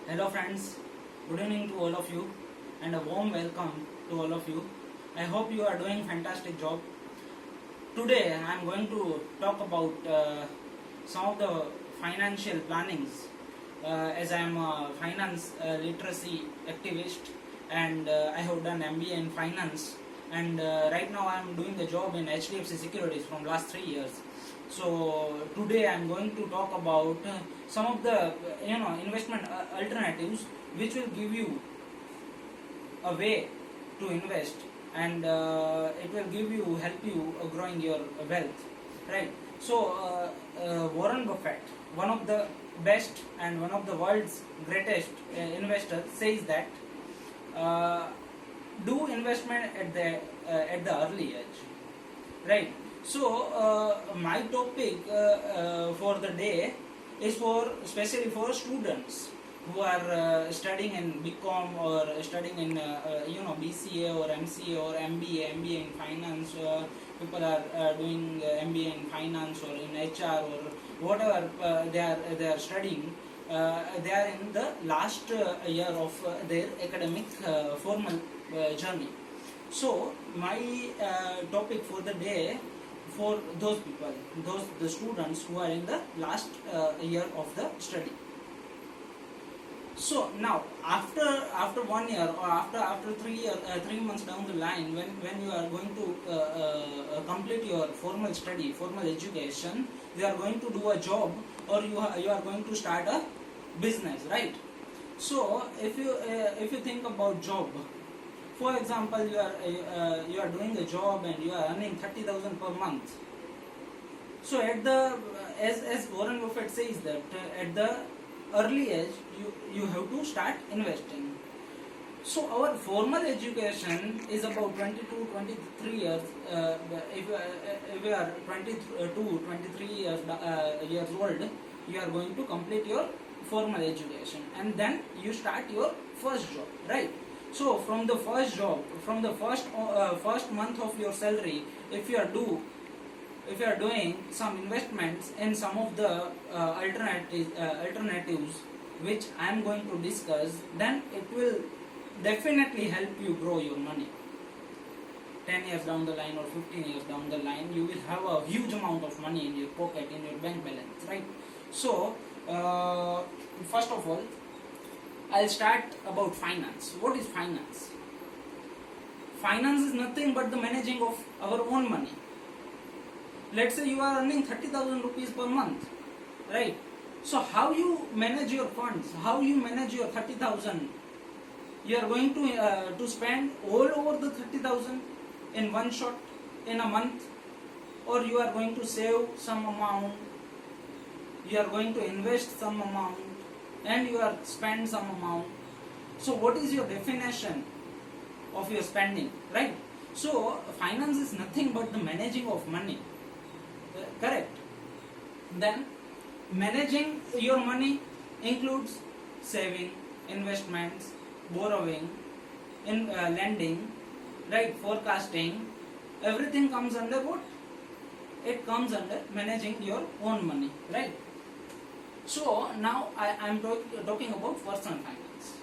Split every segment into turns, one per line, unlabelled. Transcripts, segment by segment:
Hello friends, good evening to all of you and a warm welcome to all of you. I hope you are doing fantastic job. Today I am going to talk about some of the financial plannings as I am a finance literacy activist and I have done MBA in finance and right now I am doing the job in HDFC Securities from last 3 years. So today I am going to talk about some of the investment alternatives which will give you a way to invest and it will help you growing your wealth, right? So Warren Buffett, one of the best and one of the world's greatest investors, says that do investment at the early age, right? So my topic for the day is for especially for students who are studying in BCom or studying in BCA or MCA or MBA in finance. People are doing MBA in finance or in HR or whatever they are studying. They are in the last year of their academic formal journey. So my topic for the day for those people, the students who are in the last year of the study. So now after 1 year or after 3 months down the line, when you are going to complete your formal study, formal education, you are going to do a job or you are going to start a business, right? So if you think about job, for example, you are doing a job and you are earning 30,000 per month. So at the as Warren Buffett says that at the early age you have to start investing. So our formal education is about 22 23 years. If you are 22 23 years old, you are going to complete your formal education and then you start your first job, right? So from the first job, from the first month of your salary, if you are doing some investments in some of the alternatives which I am going to discuss, then it will definitely help you grow your money. 10 years down the line or 15 years down the line, you will have a huge amount of money in your pocket, in your bank balance, right? So first of all, I'll start about finance. What is finance? Finance is nothing but the managing of our own money. Let's say you are earning 30,000 rupees per month, right? So how you manage your funds? How you manage your 30,000? You are going to spend all over the 30,000 in one shot in a month, or you are going to save some amount, you are going to invest some amount, and you are spend some amount. So what is your definition of your spending, right? So finance is nothing but the managing of money, correct? Then managing your money includes saving, investments, borrowing, in lending, right? Forecasting. Everything comes under what? It comes under managing your own money, right? So now I am talking about personal finance.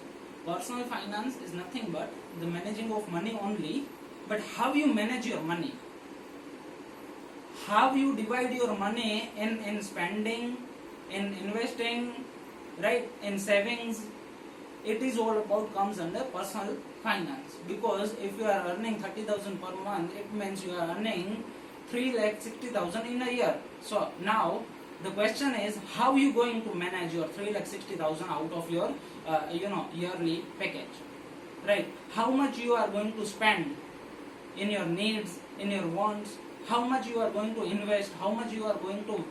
Personal finance is nothing but the managing of money only, but how you manage your money, how you divide your money in spending, in investing, right, in savings. It is all about comes under personal finance, because if you are earning 30,000 per month, it means you are earning 3,60,000 in a year. So now the question is, how you going to manage your 3,60,000 out of your yearly package, right? How much you are going to spend in your needs, in your wants, how much you are going to invest, how much you are going to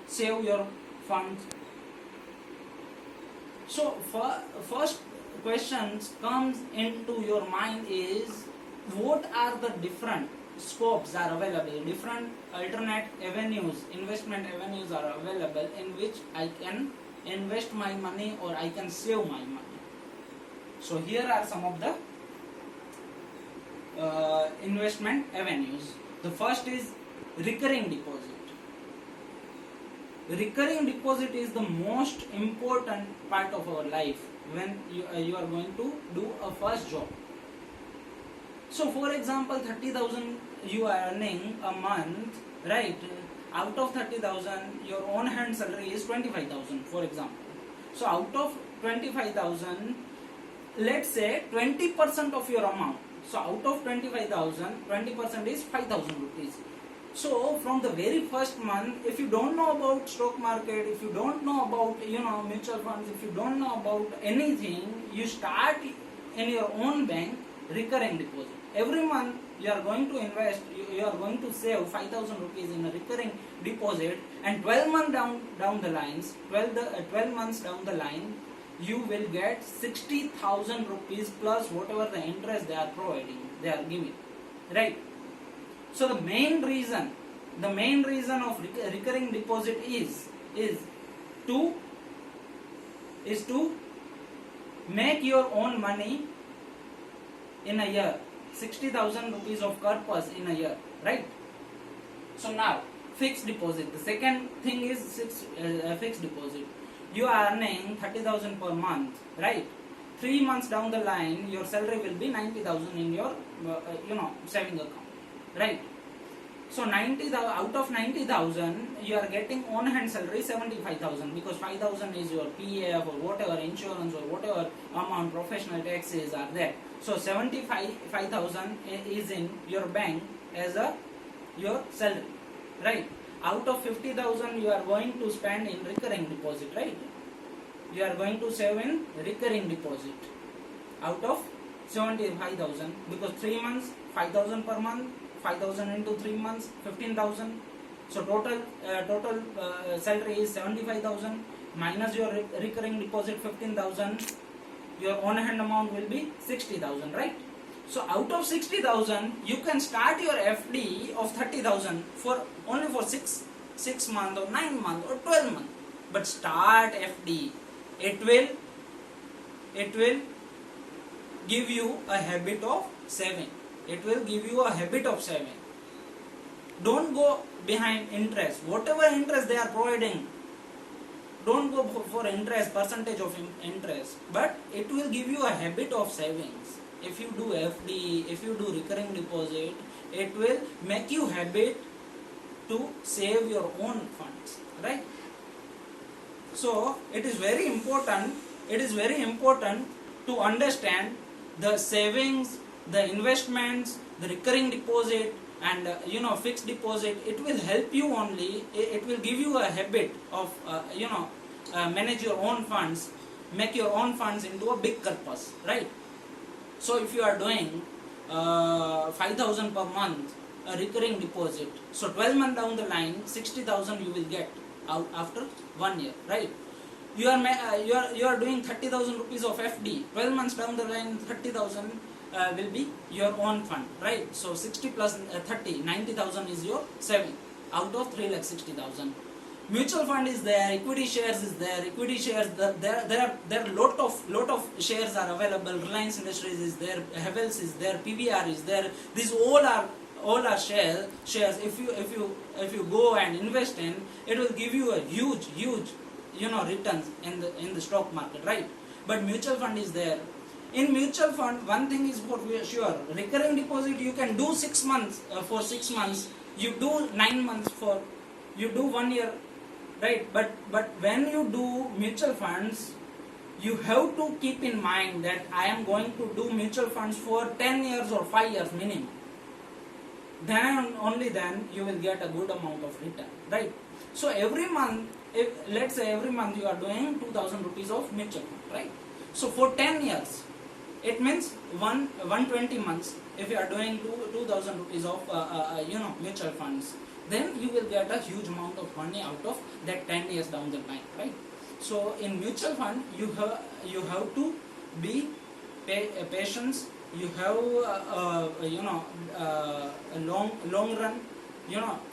save your funds. So first questions comes into your mind is, what are the different scopes are available, different alternate avenues, investment avenues are available in which I can invest my money or I can save my money. So here are some of the investment avenues. The first is recurring deposit. recurring deposit is the most important part of our life when you are going to do a first job. So for example, 30,000 you are earning a month, right? Out of 30,000, your own hand salary is 25,000, for example. So out of 25,000, let's say 20% of your amount. So out of 25,000, 20% is 5,000 rupees. So from the very first month, if you don't know about stock market, if you don't know about mutual funds, if you don't know about anything, you start in your own bank recurring deposit. Every month you are going to invest, you are going to save 5,000 rupees in a recurring deposit, and 12 months down the lines, 12 months down the line, you will get 60,000 rupees plus whatever the interest they are providing, they are giving, right? So the main reason of recurring deposit is to make your own money in a year, 60,000 rupees of purpose in a year, right? So now fixed deposit. The second thing is fixed deposit. You are earning 30,000 per month, right? 3 months down the line, your salary will be 90,000 in your saving account, right? So out of 90,000, you are getting on hand salary 75,000, because 5,000 is your PF or whatever insurance or whatever amount professional taxes are there. So 75,000 is in your bank as your salary, right? Out of 50,000 you are going to spend in recurring deposit, right? You are going to save in recurring deposit out of 75,000, because 3 months 5,000 per month, 5,000 into 3 months 15,000. So total salary is 75,000 minus your recurring deposit 15,000. Your on hand amount will be 60,000, right? So out of 60,000, you can start your FD of 30,000 for only for 6 months or 9 months or 12 months. But start FD. It will give you a habit of saving. It will give you a habit of saving. Don't go behind interest. Whatever interest they are providing, don't go for interest, percentage of interest, but it will give you a habit of savings. If you do FD, if you do recurring deposit, it will make you habit to save your own funds, right? So it is very important to understand the savings, the investments, the recurring deposit, and fixed deposit. It will help you only, it will give you a habit of manage your own funds, make your own funds into a big purpose, right? So if you are doing 5,000 per month a recurring deposit, so 12 months down the line 60,000 you will get out after 1 year, right? You are doing 30,000 rupees of FD, 12 months down the line 30,000 will be your own fund, right? So 60 plus 30, 90,000 is your saving out of 3,60,000. Mutual fund is there, equity shares is there, there are lot of shares are available. Reliance Industries is there, Havells is there, PVR is there. These all are shares. If you go and invest in, it will give you a huge returns in the stock market, right? But mutual fund is there. In mutual fund, one thing is for sure, recurring deposit you can do 6 months for 6 months, you do 9 months you do 1 year, right? But when you do mutual funds, you have to keep in mind that I am going to do mutual funds for 10 years or 5 years minimum. Then only then you will get a good amount of return, right? So every month, let's say every month you are doing 2,000 rupees of mutual fund, right? So for 10 years, it means 120 months. If you are doing 2,000 rupees of mutual funds, then you will get a huge amount of money out of that 10 years down the line, right? So in mutual fund, you have to be patient. You have a long run.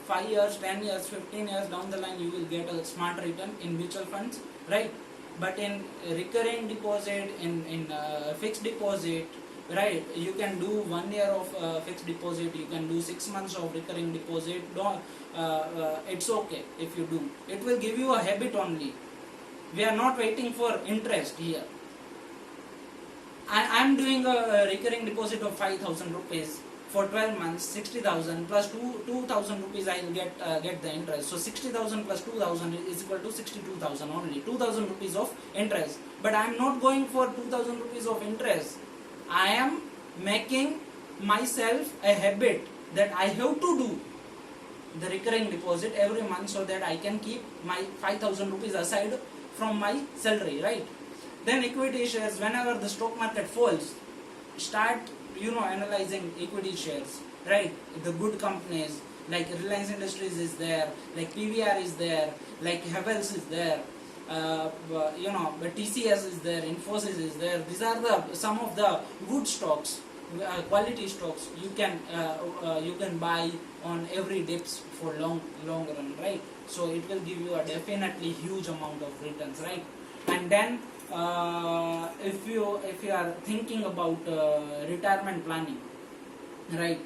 5 years, 10 years, 15 years down the line, you will get a smart return in mutual funds, right? But in recurring deposit, in fixed deposit, right? You can do 1 year of fixed deposit, you can do 6 months of recurring deposit. Don't, it's okay if you do. It will give you a habit only. We are not waiting for interest here. I'm doing a recurring deposit of 5,000 rupees for 12 months, 60,000 plus 2,000 rupees I will get the interest. So 60,000 plus 2,000 is equal to 62,000 only, 2,000 rupees of interest. But I'm not going for 2,000 rupees of interest. I am making myself a habit that I have to do the recurring deposit every month so that I can keep my 5,000 rupees aside from my salary, right? Then equity shares, whenever the stock market falls, start analyzing equity shares, right? The good companies like Reliance Industries is there, like PVR is there, like Havells is there, but TCS is there, Infosys is there. These are some of the good stocks, quality stocks you can buy on every dips for long run, right? So it will give you a definitely huge amount of returns, right? And then if you are thinking about retirement planning, right?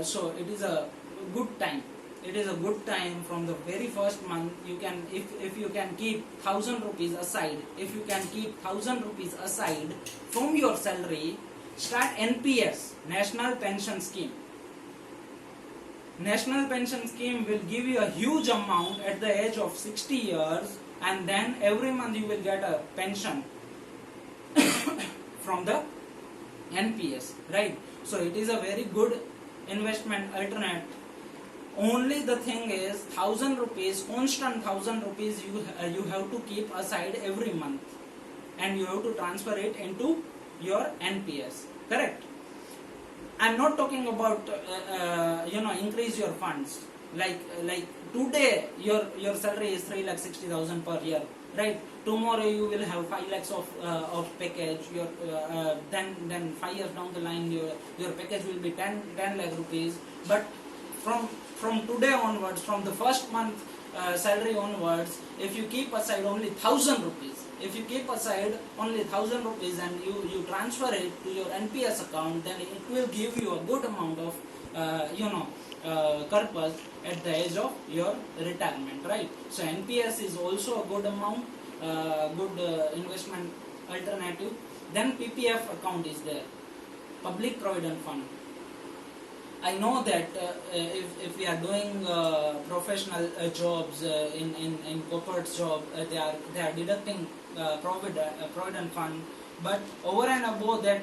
So it is a good time. It is a good time from the very first month. You can, if you can keep 1,000 rupees aside, if you can keep 1,000 rupees aside from your salary, start NPS, National Pension Scheme. National Pension Scheme will give you a huge amount at the age of 60 years, and then every month you will get a pension from the NPS, right? So it is a very good investment alternate. Only the thing is 1,000 rupees, constant 1,000 rupees you have to keep aside every month, and you have to transfer it into your NPS, correct? I'm not talking about increase your funds, like today your salary is 3,60,000 per year, right? Tomorrow you will have 5 lakhs of package. Your then 5 years down the line your package will be 10 lakh rupees. But from today onwards, from the first month salary onwards, if you keep aside only 1,000 rupees, if you keep aside only 1,000 rupees and you transfer it to your NPS account, then it will give you a good amount of purpose at the age of your retirement, right? So NPS is also a good amount, good investment alternative. Then PPF account is there, Public Provident Fund. I know that if we are doing professional jobs in corporate job, they are deducting provident fund, but over and above that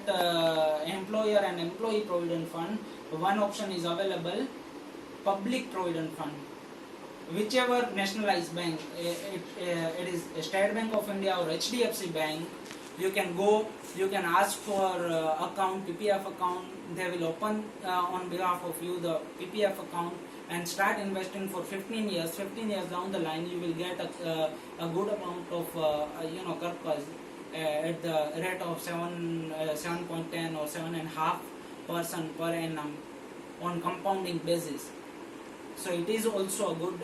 employer and employee provident fund, one option is available, Public Provident Fund. Whichever nationalized bank, it is State Bank of India or HDFC Bank, you can go, you can ask for account, PPF account. They will open on behalf of you the PPF account and start investing for 15 years. 15 years down the line, you will get a good amount of corpus at the rate of 7.10 or 7.5% per annum on compounding basis. So it is also a good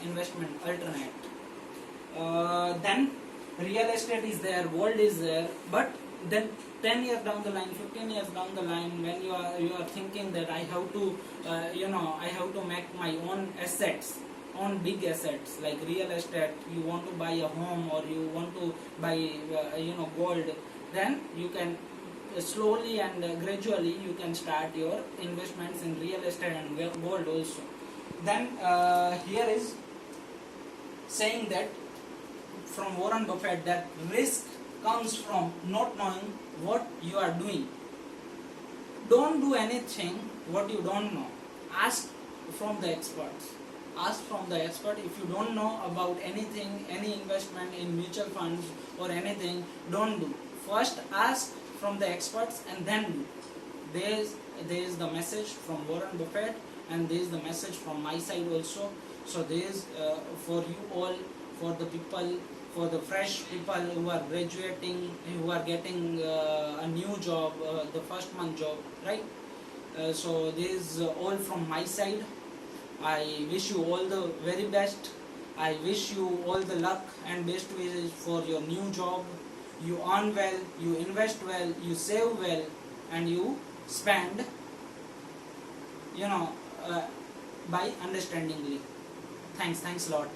investment alternate. Then real estate is there, gold is there, but then 10 years down the line, 15 years down the line, when you are thinking that I have to I have to make my own assets, own big assets like real estate, you want to buy a home or you want to buy gold, then you can slowly and gradually you can start your investments in real estate and gold also. Then here is saying that from Warren Buffett that risk comes from not knowing what you are doing. Don't do anything what you don't know. Ask from the experts. Ask from the expert. If you don't know about anything, any investment in mutual funds or anything, don't do. First ask from the experts and then do. There is the message from Warren Buffett, and there is the message from my side also. So there is for you all, for the people, for the fresh people who are graduating, who are getting a new job, the first month job, right? So this is all from my side. I wish you all the very best. I wish you all the luck and best wishes for your new job. you earn well, you invest well, you save well, and you spend, you know, by understandingly. Thanks a lot.